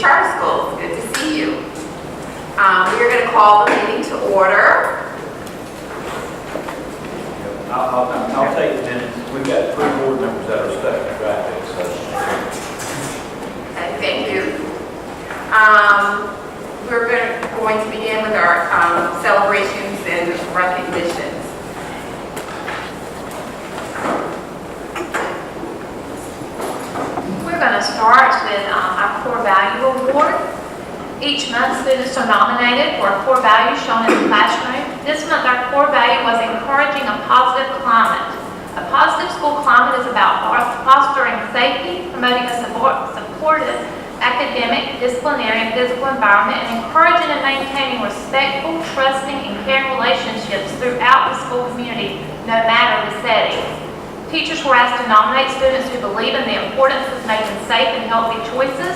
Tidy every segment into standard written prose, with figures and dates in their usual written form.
charter schools. Good to see you. We are going to call the meeting to order. I'll take the minutes. We've got 3 board members that are stuck in traffic, so. Okay, thank you. We're going to begin with our celebrations and recognitions. We're going to start with our core value award. Each month, students are nominated for a core value shown in the classroom. This month, our core value was encouraging a positive climate. A positive school climate is about fostering safety, promoting a supportive academic, disciplinary, and physical environment, and encouraging and maintaining respectful, trusting, and caring relationships throughout the school community, no matter the setting. Teachers were asked to nominate students who believe in the importance of making safe and healthy choices,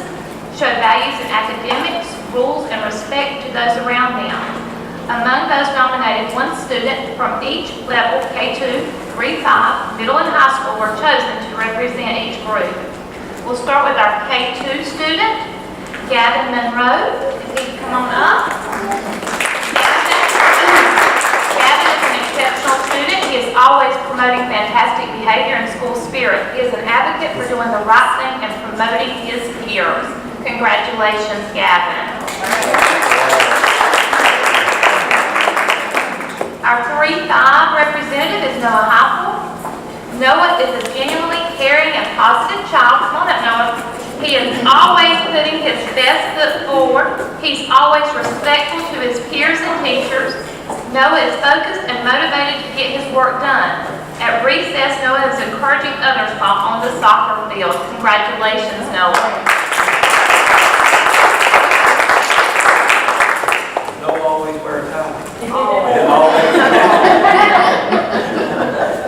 show values in academics, rules, and respect to those around them. Among those nominated, 1 student from each level, K2, 3, 5, middle, and high school, were chosen to represent each group. We'll start with our K2 student, Gavin Monroe. If he can come on up. Gavin is an exceptional student. He is always promoting fantastic behavior and school spirit. He is an advocate for doing the right thing and promoting his peers. Congratulations, Gavin. Our 3-5 representative is Noah Heifel. Noah is a genuinely caring and positive child. Come on up, Noah. He is always putting his best foot forward. He's always respectful to his peers and teachers. Noah is focused and motivated to get his work done. At recess, Noah is encouraging others while on the soccer field. Congratulations, Noah. Noah always wears a tie. Always.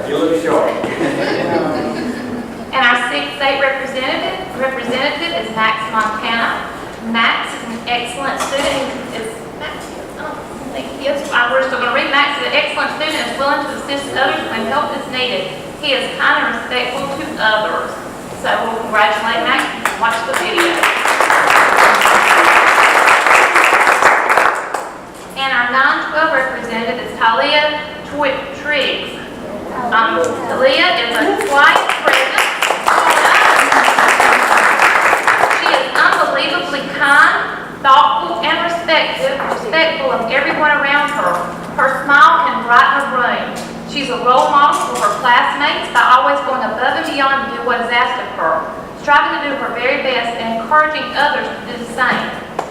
You look sharp. And our 6-8 representative is Max Montana. Max is an excellent student. We're still going to read. Max is an excellent student and is willing to assist others when help is needed. He is kind and respectful to others. So we'll congratulate Max. Watch the video. And our 9-12 representative is Talia Triggs. Talia is a twice pregnant. She is unbelievably kind, thoughtful, and respectful of everyone around her. Her smile can brighten a room. She's a role model for her classmates by always going above and beyond to do what is asked of her, striving to do her very best and encouraging others to do the same.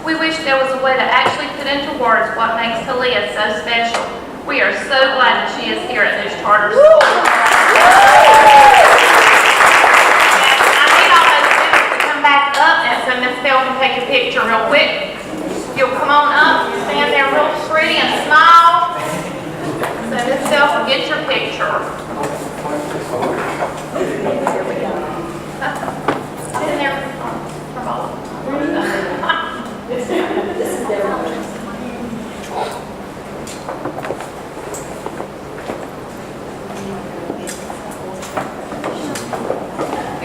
We wish there was a way to actually put into words what makes Talia so special. We are so glad that she is here at this charter school. I need all those students to come back up and so Ms. Bell can take a picture real quick. You'll come on up, stand there real pretty and smile. So Ms. Bell can get your picture. Stand there from all of them. This is their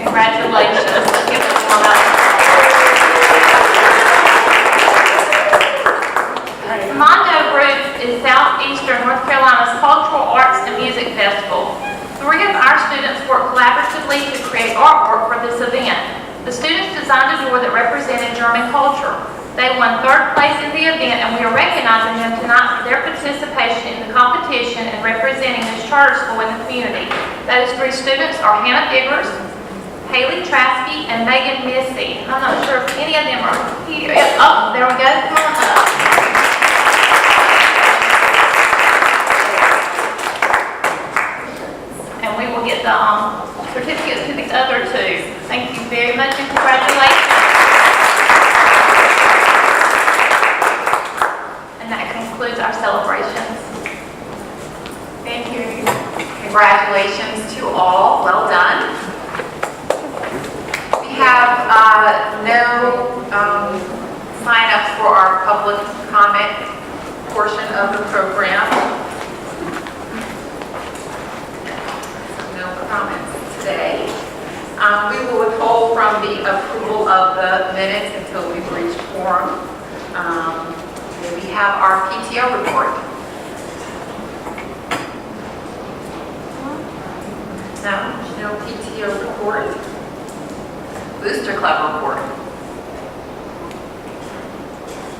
Congratulations. Let's give them one up. The Mondo Group is Southeastern North Carolina's Cultural Arts and Music Festival. 3 of our students worked collaboratively to create artwork for this event. The students designed a door that represented German culture. They won 3rd place in the event, and we are recognizing them tonight for their participation in the competition and representing this charter school in the community. Those 3 students are Hannah Biggers, Haley Traskey, and Megan Missy. I'm not sure if any of them are here. Oh, there we go. Come on up. And we will get the certificates to the other 2. Thank you very much and congratulations. And that concludes our celebrations. Thank you. Congratulations to all. Well done. We have no sign-ups for our public comment portion of the program. No comments today. We will withhold from the approval of the minutes until we've reached quorum. Then we have our PTO report. No PTO report. Booster Club report.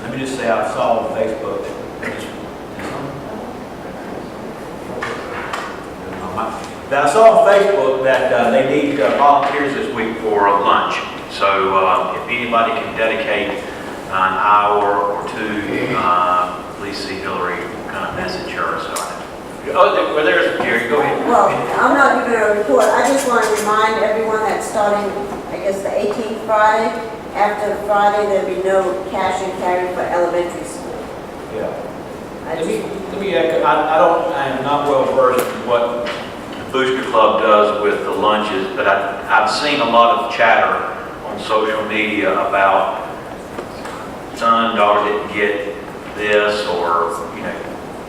Let me just say, I saw on Facebook that I saw on Facebook that they need volunteers this week for lunch. So if anybody can dedicate an hour or two, please see Hillary, kind of message her. So, there's Jerry. Go ahead. Well, I'm not giving a report. I just want to remind everyone that starting, I guess, the 18th Friday, after Friday, there'll be no cash and carry for elementary school. Yeah. Let me echo. I am not well versed in what the Booster Club does with the lunches, but I've seen a lot of chatter on social media about son, daughter didn't get this, or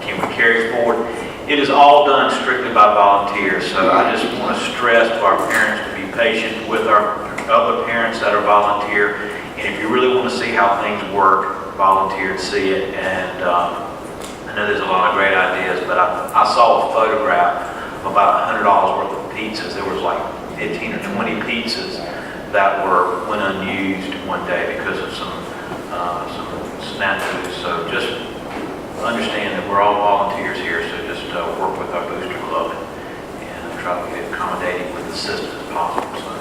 can we carry it forward? It is all done strictly by volunteers, so I just want to stress to our parents to be patient with our other parents that are volunteer, and if you really want to see how things work, volunteer and see it. And I know there's a lot of great ideas, but I saw a photograph of about $100 worth of pizzas. There was like 15 or 20 pizzas that went unused one day because of some snafus. So just understand that we're all volunteers here, so just work with our Booster Club and try to be accommodating with the system as possible. So.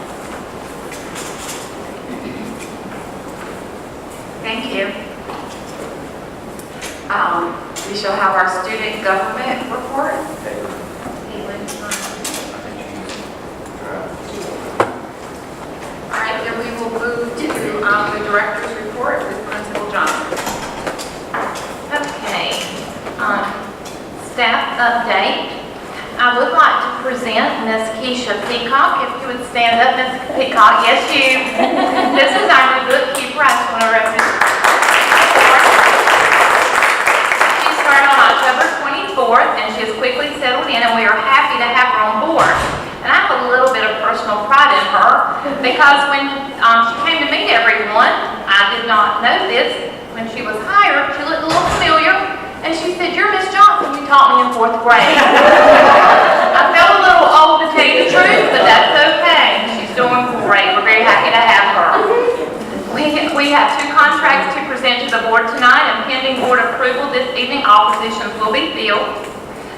Thank you. We shall have our student government report. All right, then we will move to the director's report with Principal Johnson. Okay. Staff update. I would like to present Ms. Keisha Peacock. If you would stand up, Ms. Peacock. Yes, you. This is our new bookkeeper. I just want to represent. She started on October 24th, and she has quickly settled in, and we are happy to have her on board. And I have a little bit of personal pride in her, because when she came to meet everyone, I did not know this. When she was hired, she looked a little familiar, and she said, "You're Miss Johnson, you taught me in 4th grade." I felt a little old to tell you the truth, but that's okay. She's doing great. We're very happy to have her. We have 2 contracts to present to the board tonight, and pending board approval this evening, all positions will be filled.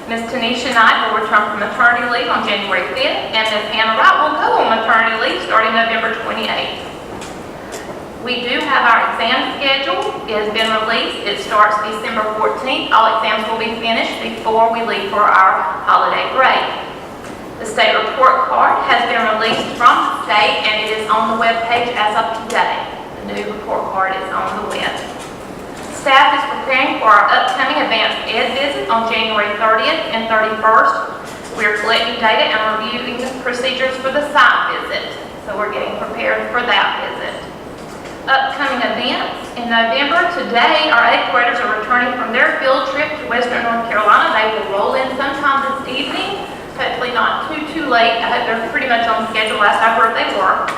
Ms. Tanisha Knight will return from maternity leave on January 5th, and Ms. Hannah Wright will go on maternity leave starting November 28th. We do have our exam schedule. It has been released. It starts December 14th. All exams will be finished before we leave for our holiday break. The state report card has been released from the state, and it is on the web page as of today. The new report card is on the web. Staff is preparing for our upcoming advanced ed visit on January 30th and 31st. We are collecting data and reviewing the procedures for the site visit. So we're getting prepared for that visit. Upcoming events in November. Today, our 8th graders are returning from their field trip to Western North Carolina. They will roll in sometime this evening. Hopefully not too late. I hope they're pretty much on schedule. Last I heard they were.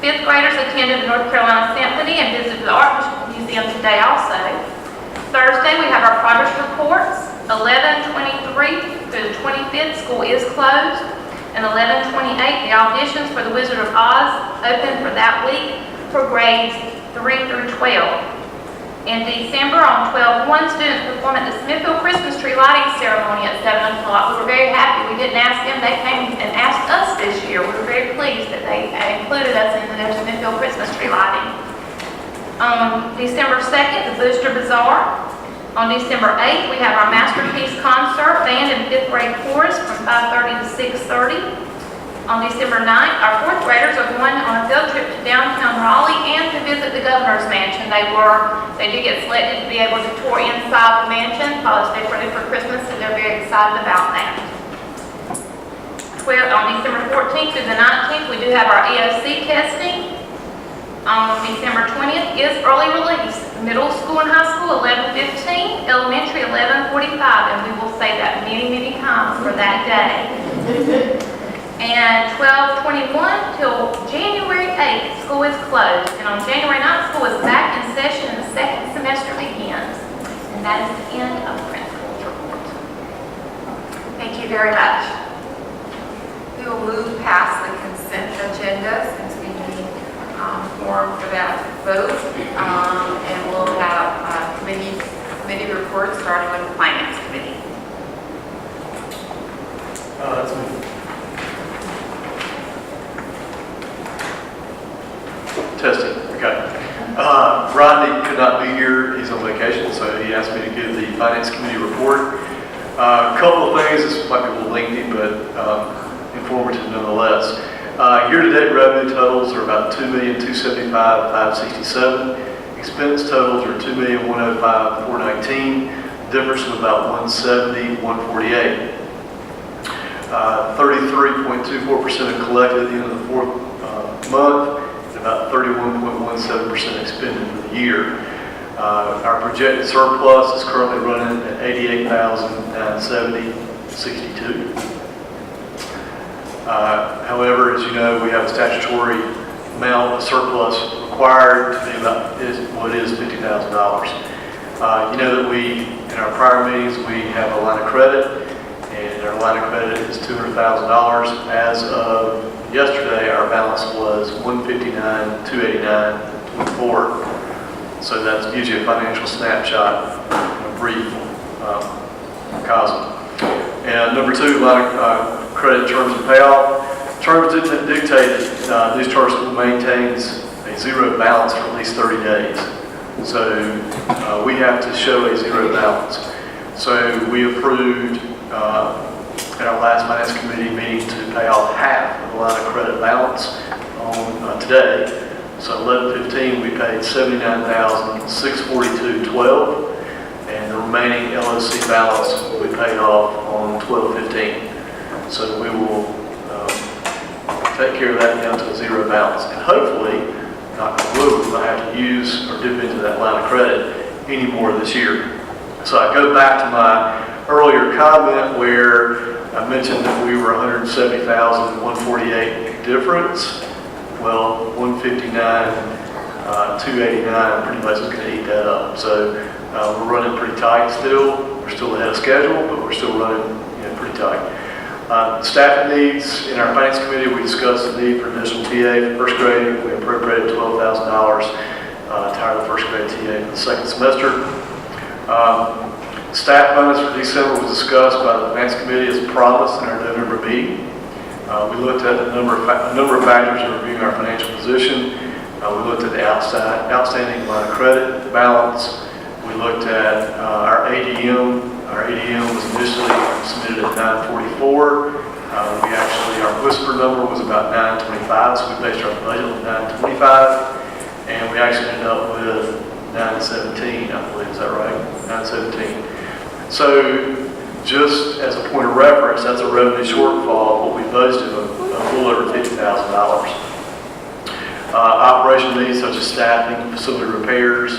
5th graders attended the North Carolina Symphony and visited the Art Museum today also. Thursday, we have our progress reports. 11/23 through the 25th, school is closed. And 11/28, the auditions for the Wizard of Oz open for that week for grades 3 through 12. In December, on 12/1, students perform at the Smithfield Christmas tree lighting ceremony at 7 o'clock. We were very happy. We didn't ask them. They came and asked us this year. We were very pleased that they included us in their Smithfield Christmas tree lighting. On December 2nd, the Booster Bazaar. On December 8th, we have our Masterpiece Concert, band and 5th grade chorus from 5:30 to 6:30. On December 9th, our 4th graders are going on a field trip to downtown Raleigh and to visit the governor's mansion. They did get selected to be able to tour inside the mansion, college decorated for Christmas, and they're very excited about that. On December 14th through the 19th, we do have our EOC testing. On December 20th is early release. Middle school and high school, 11:15, elementary, 11:45, and we will say that many, many times for that day. And 12/21 till January 8th, school is closed. And on January 9th, school is back in session and the second semester begins. And that is the end of the principal's report. Thank you very much. We will move past the consent agenda since we need quorum for that vote. And we'll have committee reports starting with the Finance Committee. That's me. Testing, okay. Rodney could not be here, he's on vacation, so he asked me to give the Finance Committee report. A couple of things, this might be a little lengthy, but informative nonetheless. Year-to-date revenue totals are about $2,275,567. Expense totals are $2,105,419. Difference of about $170,148. 33.24% collected at the end of the fourth month, and about 31.17% expended for the year. Our projected surplus is currently running at $88,970.62. However, as you know, we have a statutory amount of surplus required to be about what is $50,000. You know that in our prior meetings, we have a line of credit, and our line of credit is $200,000. As of yesterday, our balance was $159,289.24. So that gives you a financial snapshot, a brief cosm. And number two, line of credit terms of payoff. Terms dictated, these terms will maintain a zero balance for at least 30 days. So we have to show a zero balance. So we approved at our last Finance Committee meeting to pay off half of the line of credit balance on today. So 11/15 we paid $79,642.12, and the remaining LOC balance we paid off on 12/15. So we will take care of that down to a zero balance, and hopefully, knock on wood, we won't have to use or dip into that line of credit anymore this year. So I go back to my earlier comment where I mentioned that we were $170,148 difference. Well, $159,289 pretty much is going to eat that up. So we're running pretty tight still. We're still ahead of schedule, but we're still running pretty tight. Staffing needs. In our Finance Committee, we discussed the need for additional TA for first grade. We appropriated $12,000 to hire the first grade TA for the second semester. Staff bonus for December was discussed by the Finance Committee as promised in our November meeting. We looked at a number of factors in reviewing our financial position. We looked at the outstanding line of credit balance. We looked at our ADM. Our ADM was initially submitted at 944. Our whisper number was about 925, so we based our budget on 925, and we actually ended up with 917, I believe. Is that right? 917. So just as a point of reference, that's a revenue shortfall. What we budgeted a little over $50,000. Operation needs such as staffing, facility repairs,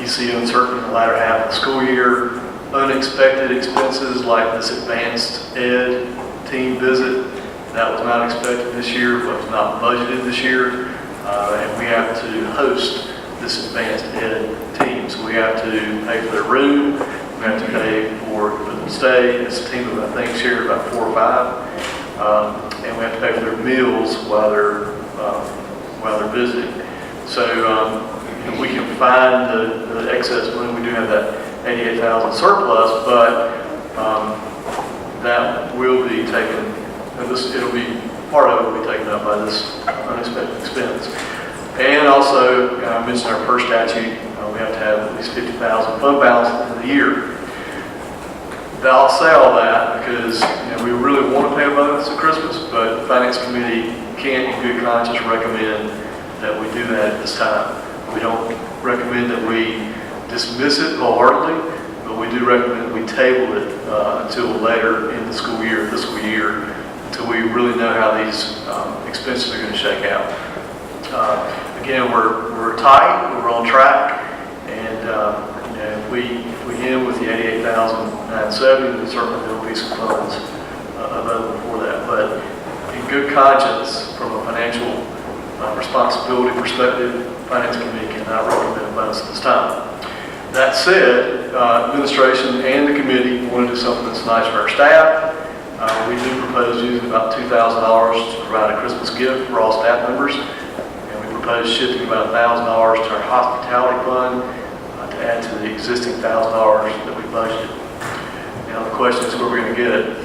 EC uncertainty in the latter half of the school year, unexpected expenses like this advanced ed team visit. That was not expected this year, but was not budgeted this year. And we have to host this advanced ed team. So we have to pay for their room, we have to pay for them to stay. It's a team of, I think, shared about 4 or 5. And we have to pay for their meals while they're visiting. So we can find the excess money. We do have that $88,000 surplus, but that will be taken. It'll be part of it will be taken up by this unexpected expense. And also, I mentioned our per statute, we have to have at least $50,000 fund balance at the end of the year. I'll say all that because we really want to pay a bonus at Christmas, but the Finance Committee can't in good conscience recommend that we do that at this time. We don't recommend that we dismiss it wholeheartedly, but we do recommend that we table it until later in the fiscal year, until we really know how these expenses are going to shake out. Again, we're tight, we're on track, and if we end with the $88,970, then certainly there will be some funds available for that. But good conscience, from a financial responsibility perspective, Finance Committee cannot recommend a bonus at this time. That said, administration and the committee want to do something that's nice for our staff. We do propose using about $2,000 to provide a Christmas gift for all staff members. And we propose shifting about $1,000 to our hospitality fund to add to the existing $1,000 that we budgeted. Now the question is, where we're going to get it?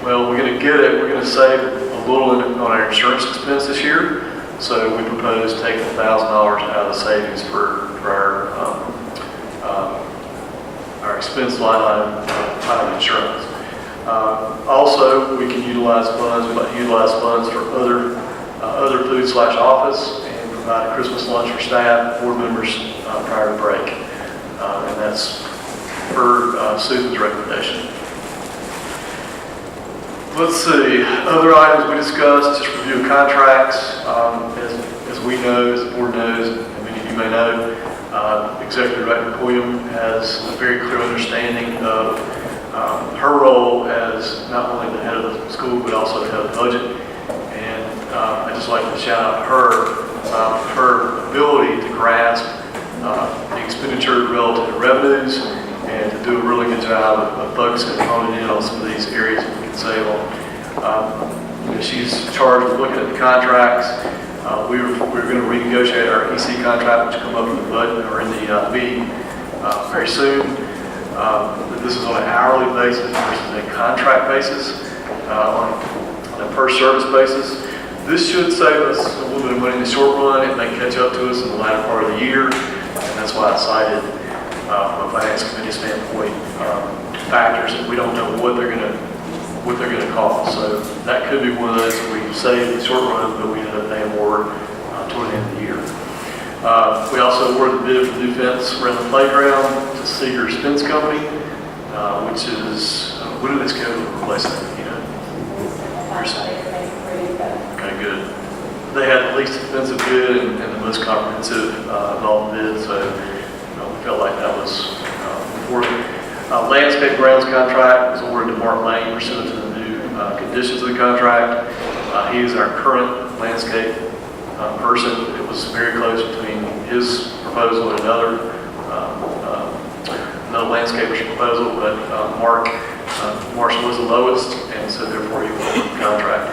Well, we're going to get it, we're going to save a little on our insurance expense this year. So we propose taking $1,000 out of the savings for our expense line item insurance. Also, we can utilize funds, we might utilize funds for other food/office and provide a Christmas lunch for staff, board members prior to break. And that's per Susan's recommendation. Let's see, other items we discussed, just review of contracts. As we know, as the board knows, and many of you may know, Executive Director William has a very clear understanding of her role as not only the head of the school, but also the head of the budget. And I'd just like to shout out her ability to grasp the expenditure relative to revenues and to do a really good job of focusing and honing in on some of these areas that we can save on. She's charged with looking at the contracts. We're going to renegotiate our EC contract, which come up in the budget or in the meeting very soon. This is on an hourly basis versus a contract basis, on a per service basis. This should save us a little bit of money in the short run. It may catch up to us in the latter part of the year, and that's why I cited from a finance committee standpoint factors that we don't know what they're going to cost. So that could be one of those that we save in the short run, but we end up paying more toward the end of the year. We also awarded the bid for the new fence around the playground to Seeger's Fence Company, which is, when did they schedule to replace that? You know? Okay, good. They had the least expensive bid and the most comprehensive of all the bids, so we felt like that was important. Landscape grounds contract was awarded to Mark Lane pursuant to the new conditions of the contract. He is our current landscape person. It was very close between his proposal and another landscaper's proposal, but Marshall was the lowest, and so therefore he won the contract.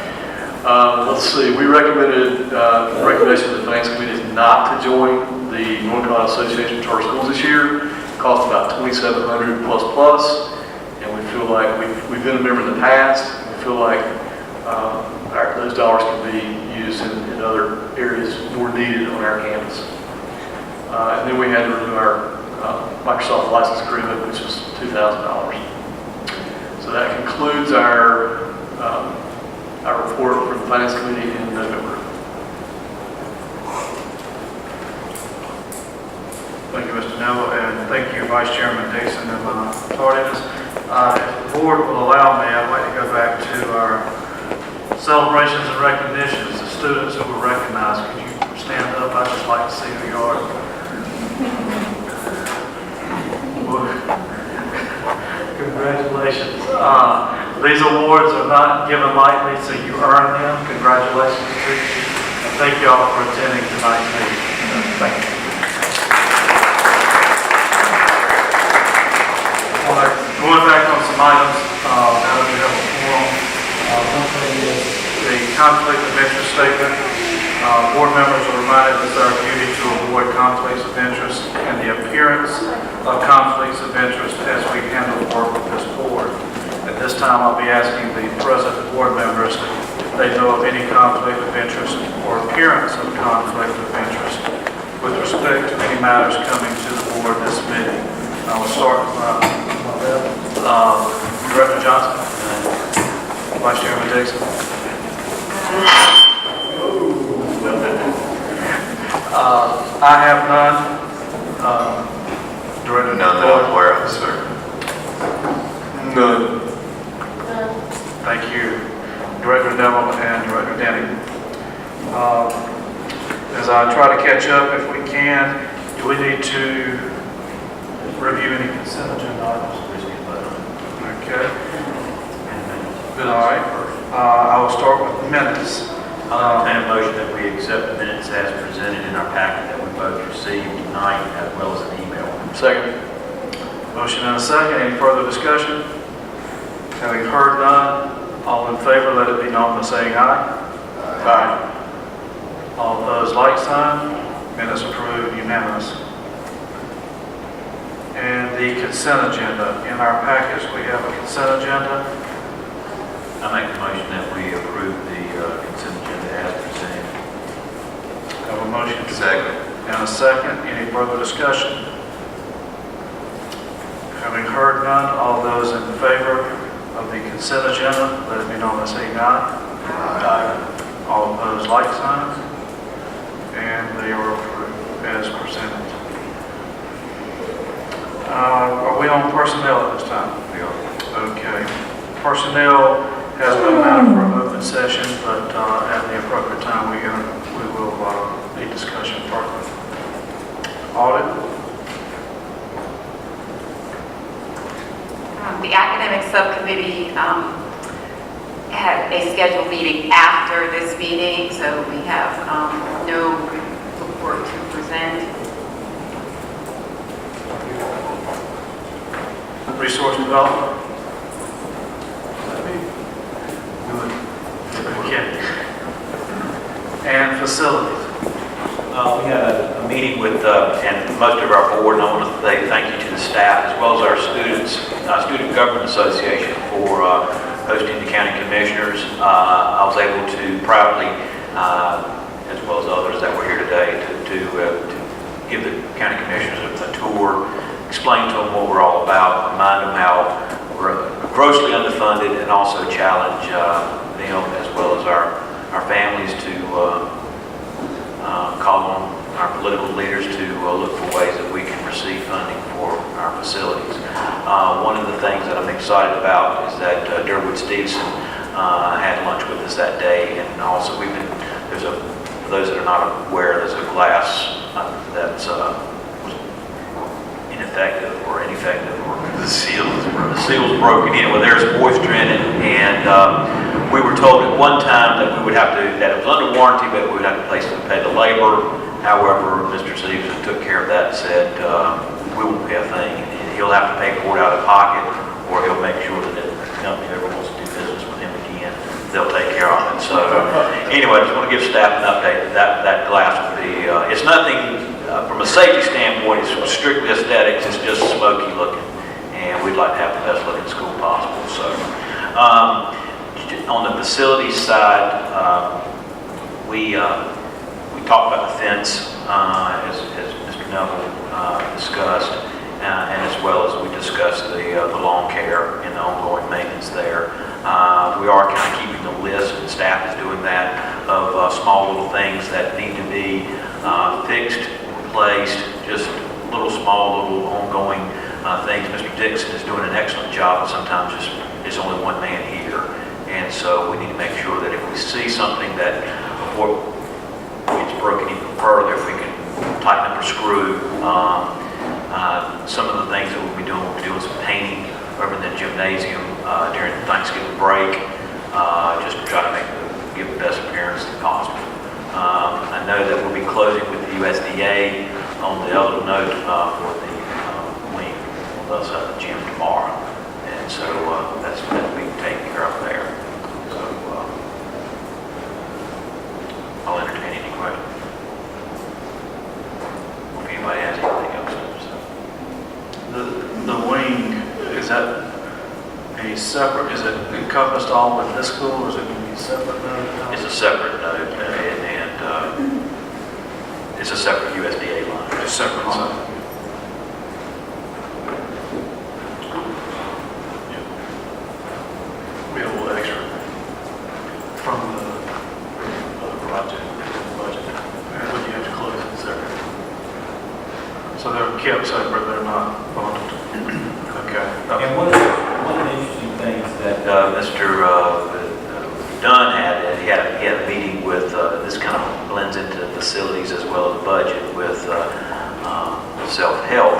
Let's see, we recommended, the recommendation of the Finance Committee is not to join the North Carolina Association of Charter Schools this year. It costs about $2,700 plus, and we feel like we've been a member in the past. We feel like those dollars can be used in other areas more needed on our campus. And then we had to renew our Microsoft license agreement, which was $2,000. So that concludes our report from the Finance Committee in November. Thank you, Mr. Neville, and thank you, Vice Chairman Dixon, and my tardiness. If the board will allow me, I'd like to go back to our celebrations and recognitions. The students who were recognized, could you stand up? I'd just like to see who you are. Congratulations. These awards are not given lightly, so you earn them. Congratulations to you. And thank you all for attending tonight's meeting. Thank you. Going back on some items, now that we have a forum, one thing is the conflict of interest statement. Board members are reminded that it's our duty to avoid conflicts of interest and the appearance of conflicts of interest as we handle the work of this board. At this time, I'll be asking the present board members if they know of any conflict of interest or appearance of conflict of interest with respect to any matters coming to the board this meeting. I will start with Director Johnson, Vice Chairman Dixon. I have none. Director None that I'm aware of, sir. None. Thank you, Director Neville and Director Denny. As I try to catch up, if we can, do we need to review any consent agenda items? Okay. All right. I will start with the minutes. I'll entertain a motion that we accept the minutes as presented in our packet that we both received tonight, as well as an email. Second. Motion and a second. Any further discussion? Having heard none, all in favor, let it be known by saying aye. Aye. All opposed, like sign. Minutes approved, unanimous. And the consent agenda. In our package, we have a consent agenda. I make the motion that we approve the consent agenda as presented. Have a motion. Second. And a second. Any further discussion? Having heard none, all those in favor of the consent agenda, let it be known by saying aye. Aye. All opposed, like sign. And they are approved as presented. Are we on personnel at this time? We are. Okay. Personnel has no matter for an open session, but at the appropriate time, we will need discussion further. Audit. The academic subcommittee had a scheduled meeting after this meeting, so we have no report to present. Resource development. Okay. And facilities. We had a meeting with, and most of our board, and I want to say thank you to the staff as well as our students, Student Government Association for hosting the county commissioners. I was able to proudly, as well as others that were here today, to give the county commissioners a tour, explain to them what we're all about, remind them how we're grossly underfunded, and also challenge them as well as our families to call on our political leaders to look for ways that we can receive funding for our facilities. One of the things that I'm excited about is that Durwood Stevenson had lunch with us that day, and also for those that are not aware, there's a glass that's ineffective or ineffective, or the seal's broken in, well, there's moisture in it, and we were told at one time that we would have to, that it was under warranty, but we would have to pay the labor. However, Mr. Stevenson took care of that and said, we won't pay a thing. He'll have to pay for it out of pocket, or he'll make sure that if the company ever wants to do business with him again, they'll take care of it. So anyway, I just want to give staff an update. That glass would be, it's nothing, from a safety standpoint, it's strictly aesthetics. It's just smoky looking, and we'd like to have the best looking school possible. So on the facilities side, we talked about the fence, as Mr. Neville discussed, and as well as we discussed the lawn care and the ongoing maintenance there. We are kind of keeping a list, and staff is doing that, of small little things that need to be fixed, replaced, just small little ongoing things. Mr. Dixon is doing an excellent job, but sometimes there's only one man here. And so we need to make sure that if we see something that before it's broken even further, if we can tighten up or screw. Some of the things that we'll be doing some painting over in the gymnasium during the Thanksgiving break, just to try to give the best appearance possible. I know that we'll be closing with the USDA on the other note for the wing on the other side of the gym tomorrow. And so that's being taken care of there. So I'll entertain any questions. If anybody has anything else. The wing, is that a separate, is it encompassed all with this school, or is it going to be separate? It's a separate note, and it's a separate USDA line. It's separate line. We have a little extra from the budget. When you have to close it separate. So they're kept separate, they're not bundled. Okay. And one of the interesting things that Mr. Dunn had, he had a meeting with, this kind of blends into facilities as well as budget with self-help.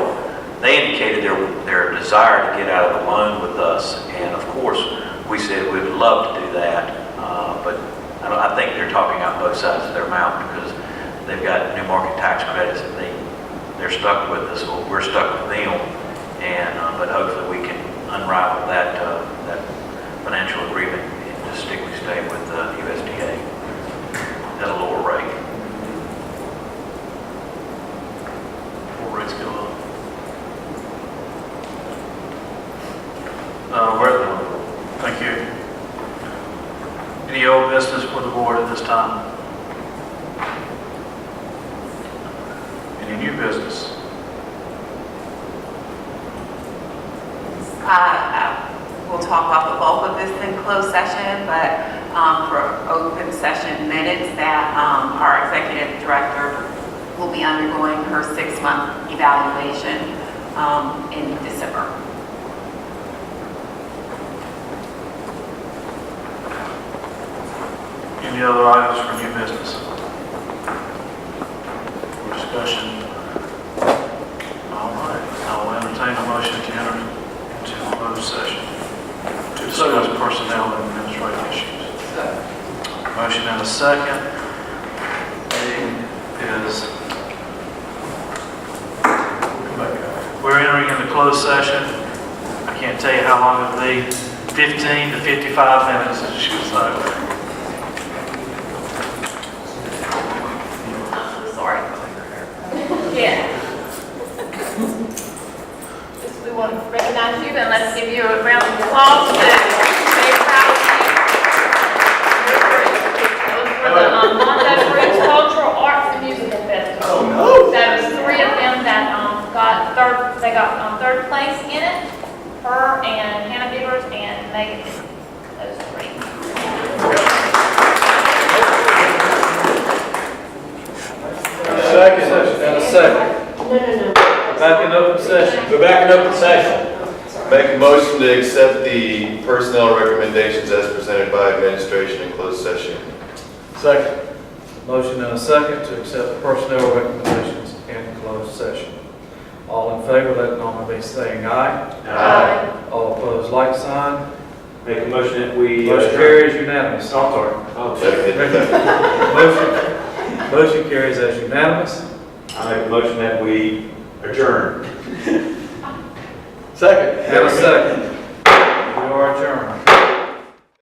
They indicated their desire to get out of the loan with us, and of course, we said we'd love to do that. But I think they're talking out both sides of their mouth because they've got new market tax credits and they're stuck with us, or we're stuck with them. And, but hopefully we can unravel that financial agreement and just stay with USDA at a lower rate. Before rates go up. Thank you. Any old business for the board at this time? Any new business? We'll talk about the bulk of this in closed session, but for open session minutes that our executive director will be undergoing her 6-month evaluation in December. Any other items for new business? For discussion? All right, I'll entertain a motion to enter into closed session to discuss personnel and administrative issues. Motion and a second. We're entering into closed session. I can't tell you how long it'll be. 15 to 55 minutes, as you should say. Sorry. Yeah. We want to recognize you and let's give you a round of applause to very proud of you. Your group. It was for the Mondo Bridge Cultural Arts and Musical Festival. Oh, no. That was 3 of them that got third place in it. Her and Hannah Bibbers and Megan. Those 3. Second, and a second. Back in open session. We're back in open session. Make a motion to accept the personnel recommendations as presented by administration in closed session. Second. Motion and a second to accept the personnel recommendations in closed session. All in favor, let it normally be saying aye. Aye. All opposed, like sign. Make a motion that we. Motion carries unanimous. Second. Motion carries as unanimous. I make a motion that we adjourn. Second. And a second.